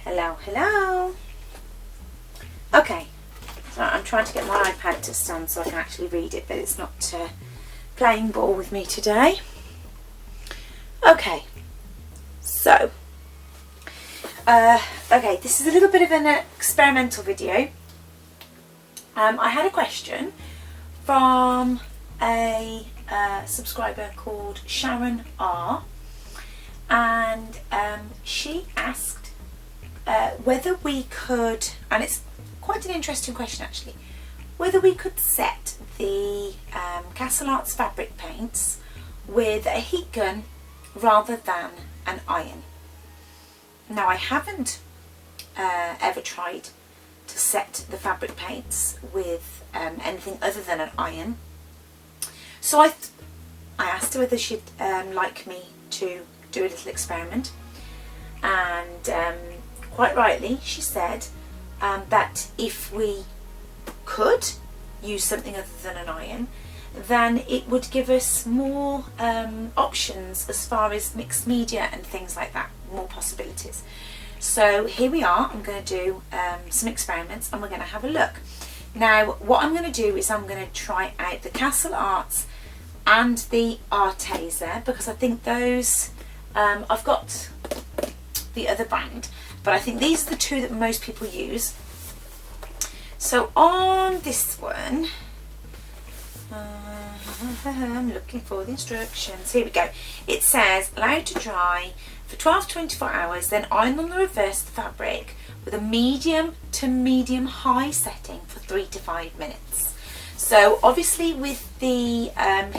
Hello, hello. Okay, so I'm trying to get my iPad to stand so I can actually read it, but it's not playing ball with me today. Okay, so, okay, this is a little bit of an experimental video. I had a question from a subscriber called Sharon R, and she asked whether we could, and it's quite an interesting question actually, whether we could set the Castle Arts fabric paints with a heat gun rather than an iron. Now, I haven't ever tried to set the fabric paints with anything other than an iron, so I asked her whether she'd like me to do a little experiment, and quite rightly she said that if we could use something other than an iron, then it would give us more options as far as mixed media and things like that, more possibilities. So here we are. I'm going to do some experiments and we're going to have a look. Now, what I'm going to do is I'm going to try out the Castle Arts and the Arteza, because I think those, I've got the other brand, but I think these are the two that most people use. So on this one, I'm looking for the instructions. Here we go. It says allow to dry for 12 to 24 hours, then iron on the reverse of the fabric with a medium to medium high setting for 3 to 5 minutes. So obviously with the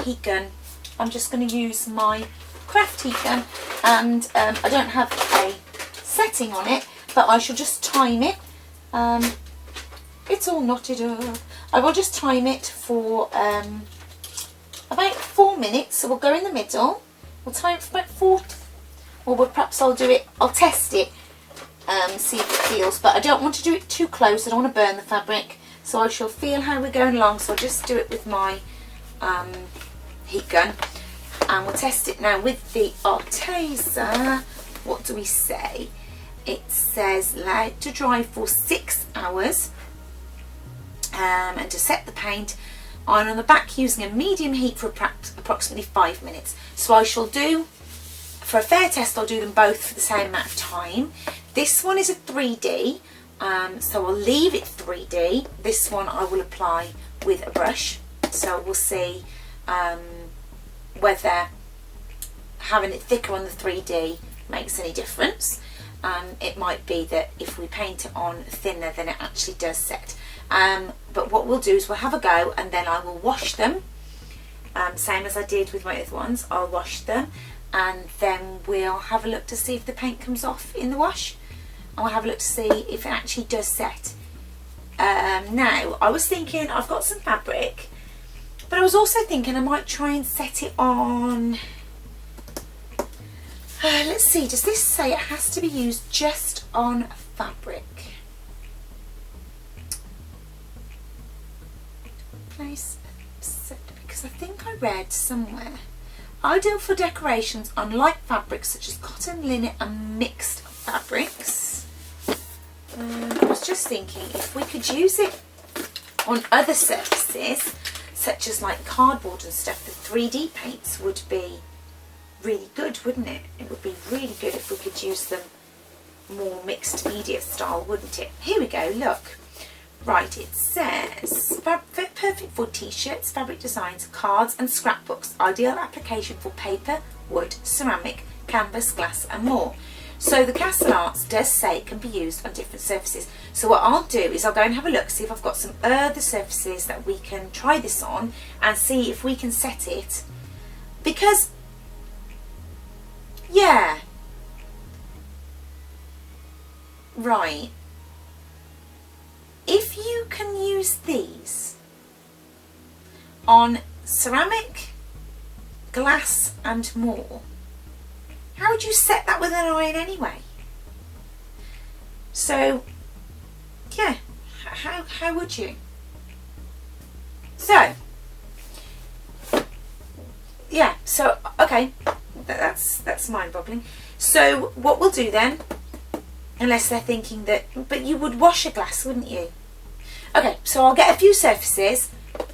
heat gun, I'm just going to use my craft heat gun, and I don't have a setting on it, but I shall just time it. It's all knotted up. I will just time it for about 4 minutes. So we'll go in the middle. We'll time it for about 4, or perhaps I'll do it, I'll test it, see if it feels, but I don't want to do it too close. I don't want to burn the fabric, so I shall feel how we're going along. So I'll just do it with my heat gun, and we'll test it now with the Arteza. What do we say? It says allow to dry for 6 hours, and to set the paint, iron on the back using a medium heat for approximately 5 minutes. So I shall do, for a fair test, I'll do them both for the same amount of time. This one is a 3D, so I'll leave it 3D. This one I will apply with a brush, so we'll see whether having it thicker on the 3D makes any difference. It might be that if we paint it on thinner, then it actually does set. But what we'll do is we'll have a go, and then I will wash them, same as I did with my other ones. I'll wash them, and then we'll have a look to see if the paint comes off in the wash, and we'll have a look to see if it actually does set. Now, I was thinking I've got some fabric, but I was also thinking I might try and set it on, let's see, does this say it has to be used just on fabric? Place, because I think I read somewhere, ideal for decorations on light fabrics such as cotton, linen and mixed fabrics. I was just thinking if we could use it on other surfaces such as like cardboard and stuff, the 3D paints would be really good, wouldn't it? It would be really good if we could use them more mixed media style, wouldn't it? Here we go, look. Right, it says perfect for t-shirts, fabric designs, cards and scrapbooks. Ideal application for paper, wood, ceramic, canvas, glass and more. So the Castle Arts does say it can be used on different surfaces. So what I'll do is I'll go and have a look, see if I've got some other surfaces that we can try this on, and see if we can set it. Because, yeah, right. If you can use these on ceramic, glass and more, how would you set that with an iron anyway? So, yeah, how would you? So, yeah, so, okay, that's mind-boggling. So what we'll do then unless they're thinking that, but you would wash a glass, wouldn't you? Okay, so I'll get a few surfaces,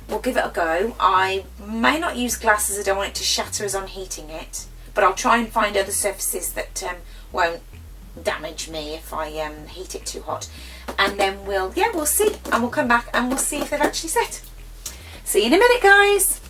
we'll give it a go. I may not use glass as I don't want it to shatter as I'm heating it, but I'll try and find other surfaces that won't damage me if I heat it too hot. And then we'll see, and we'll come back and we'll see if they've actually set. See you in a minute, guys.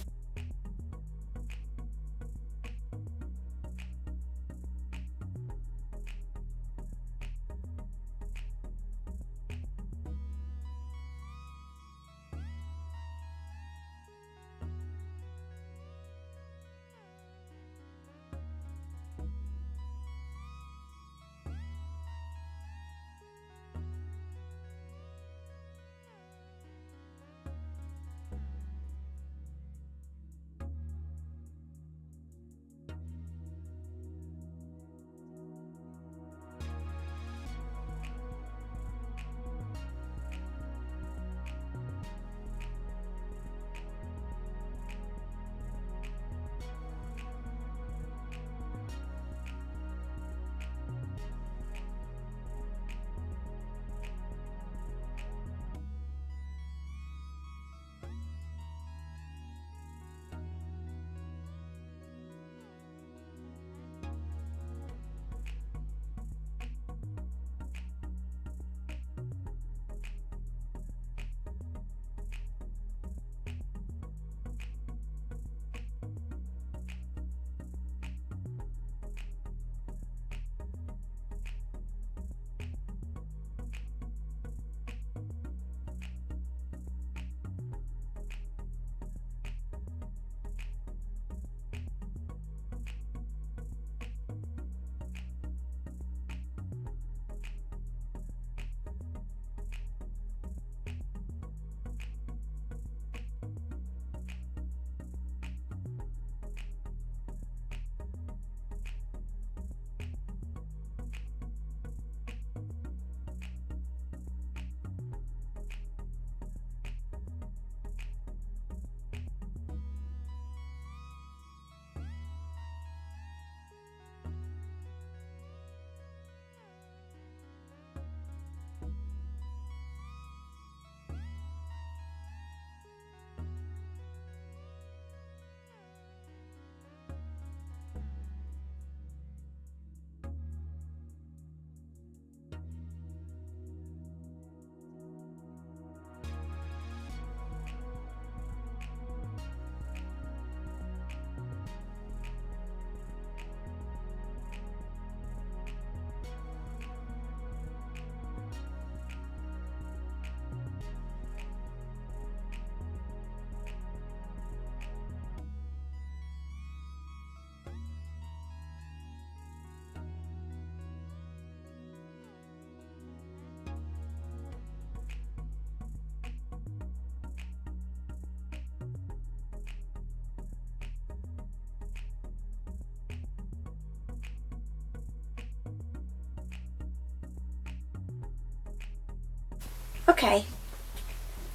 Okay,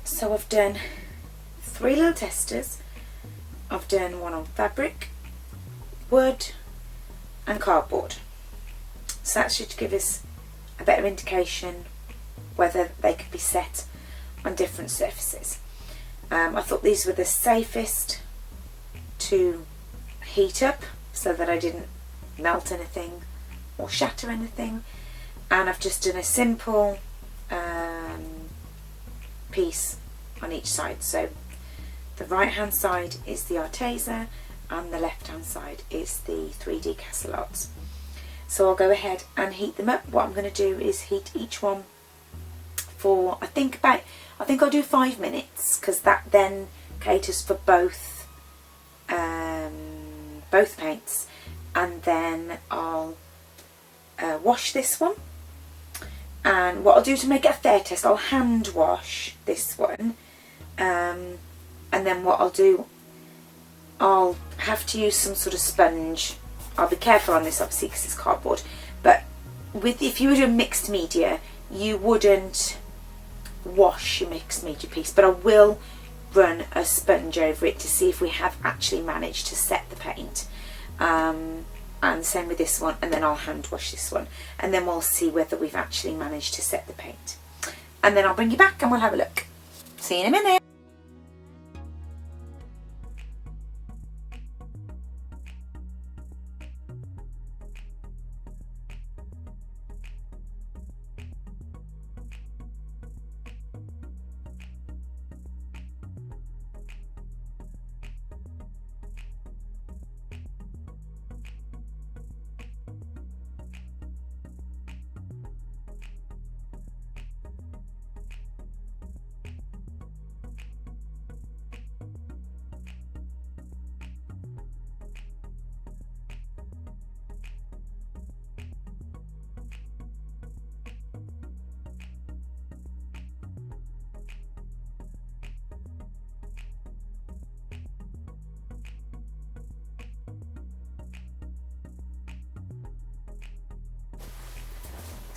so I've done 3 little testers. I've done one on fabric, wood and cardboard. So that should give us a better indication whether they could be set on different surfaces. I thought these were the safest to heat up so that I didn't melt anything or shatter anything, and I've just done a simple piece on each side. So the right hand side is the Arteza and the left hand side is the 3D Castle Arts. So I'll go ahead and heat them up. What I'm going to do is heat each one for I think I'll do 5 minutes, because that then caters for both paints, and then I'll wash this one. And what I'll do to make it a fair test, I'll hand wash this one, and then what I'll do, I'll have to use some sort of sponge. I'll be careful on this obviously because it's cardboard, but if you were doing mixed media, you wouldn't wash your mixed media piece, but I will run a sponge over it to see if we have actually managed to set the paint. and same with this one, and then I'll hand wash this one, and then we'll see whether we've actually managed to set the paint, and then I'll bring you back and we'll have a look. See you in a minute.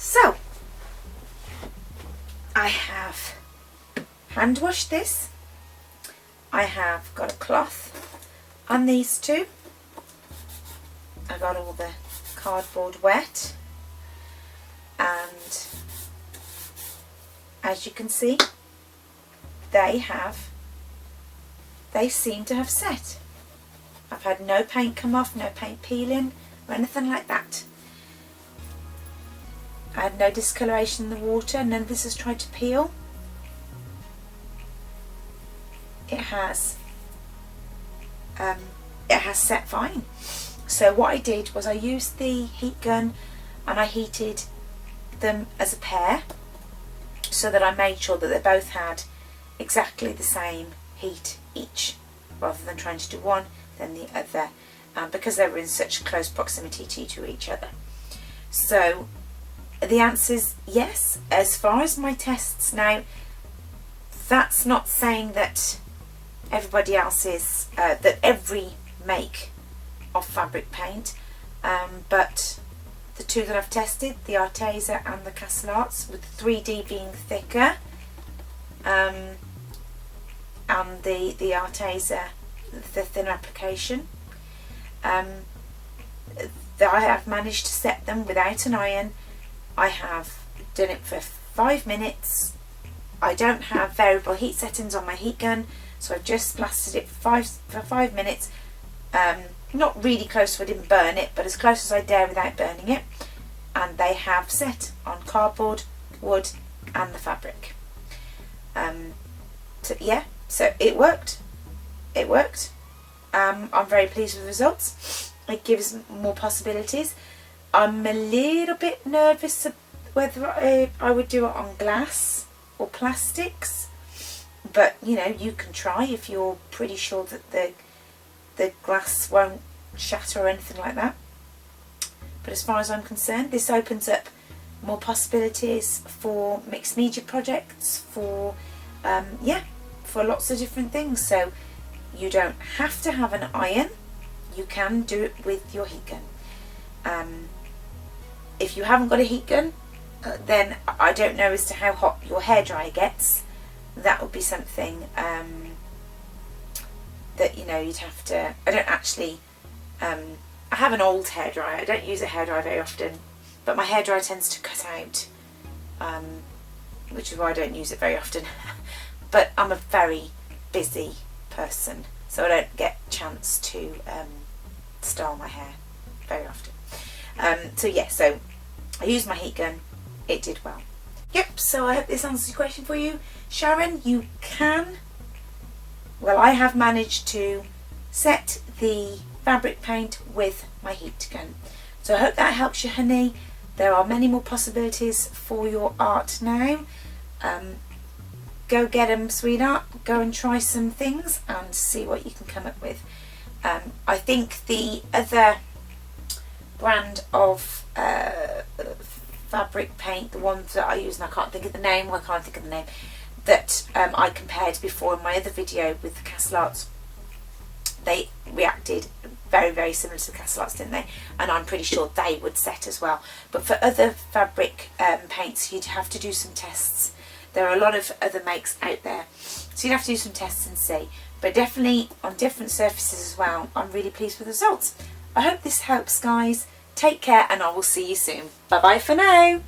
So, I have hand washed this. I have got a cloth on these two. I got all the cardboard wet, and as you can see, they seem to have set. I've had no paint come off, no paint peeling or anything like that. I had no discoloration in the water, none of this has tried to peel. It has set fine. So what I did was I used the heat gun and I heated them as a pair, so that I made sure that they both had exactly the same heat each, rather than trying to do one then the other, because they were in such close proximity to each other. So the answer is yes. As far as my tests now, that's not saying that everybody else is, that every make of fabric paint, but the two that I've tested, the Arteza and the Castle Arts, with 3D being thicker, and the Arteza, the thinner application, that I have managed to set them without an iron. I have done it for 5 minutes. I don't have variable heat settings on my heat gun, so I've just blasted it for 5 minutes. Not really close so I didn't burn it, but as close as I dare without burning it. And they have set on cardboard, wood and the fabric. So yeah, so it worked. It worked. I'm very pleased with the results. It gives more possibilities. I'm a little bit nervous whether I would do it on glass or plastics, but you know, you can try if you're pretty sure that the glass won't shatter or anything like that. But as far as I'm concerned, this opens up more possibilities for mixed media projects, for for lots of different things. So you don't have to have an iron, you can do it with your heat gun. If you haven't got a heat gun, then I don't know as to how hot your hairdryer gets. That would be something that, you know, you'd have to. I don't actually. I have an old hairdryer. I don't use a hairdryer very often, but my hairdryer tends to cut out, which is why I don't use it very often. But I'm a very busy person, so I don't get a chance to style my hair very often. So yeah, so I used my heat gun. It did well. Yep, so I hope this answers your question for you, Sharon. You can, well, I have managed to set the fabric paint with my heat gun. So I hope that helps you, honey. There are many more possibilities for your art now. Go get them, sweetheart. Go and try some things and see what you can come up with. I think the other brand of fabric paint, the ones that I use, and I can't think of the name, that I compared before in my other video with the Castle Arts, they reacted very, very similar to the Castle Arts, didn't they? And I'm pretty sure they would set as well. But for other fabric paints, you'd have to do some tests. There are a lot of other makes out there, so you'd have to do some tests and see. But definitely on different surfaces as well, I'm really pleased with the results. I hope this helps, guys. Take care, and I will see you soon. Bye bye for now.